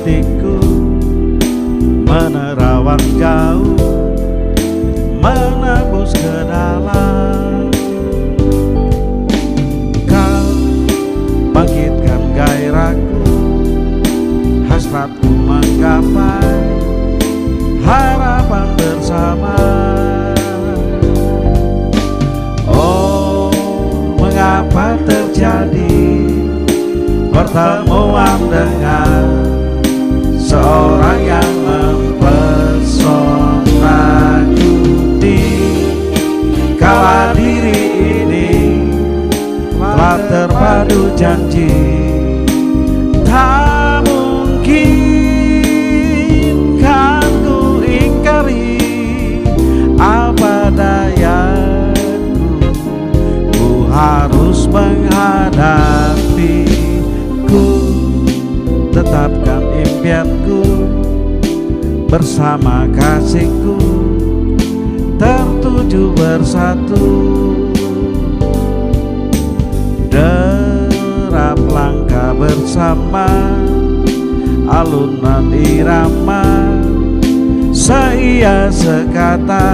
hatiku menerawang jauh, menembus ke dalam. Kau bangkitkan gairahku, hasratku menggapai harapan bersama. Oh, mengapa terjadi pertemuan dengan seorang yang mempesonaku di kala diri ini telah terpadu janji. Tak mungkin kan ku ingkari, apa dayaku, ku harus menghadapi. Ku tetapkan impianku bersama kasihku, tertuju bersatu. Derap langkah bersama, alunan irama seia sekata.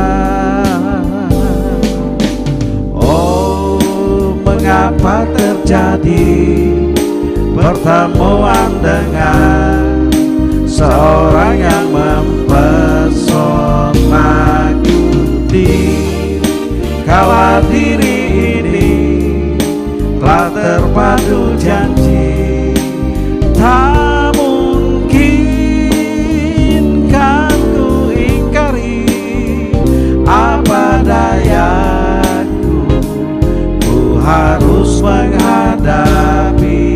Oh, mengapa terjadi pertemuan dengan seorang yang mempesonaku di kala diri ini telah terpadu janji. Tak mungkin kan ku ingkari, apa dayaku, ku harus menghadapi.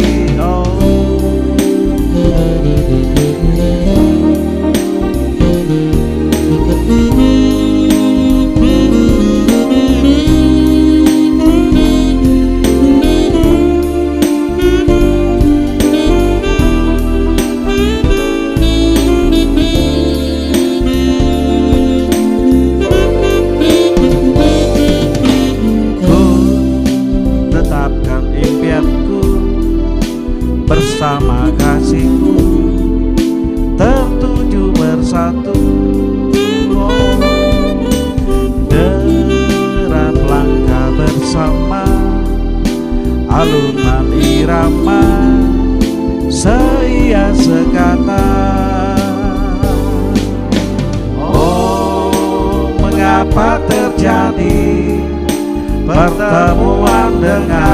Bersama kasihku, tertuju bersatu. Oh, derap langkah bersama, alunan irama seia sekata. Oh, mengapa terjadi pertemuan dengan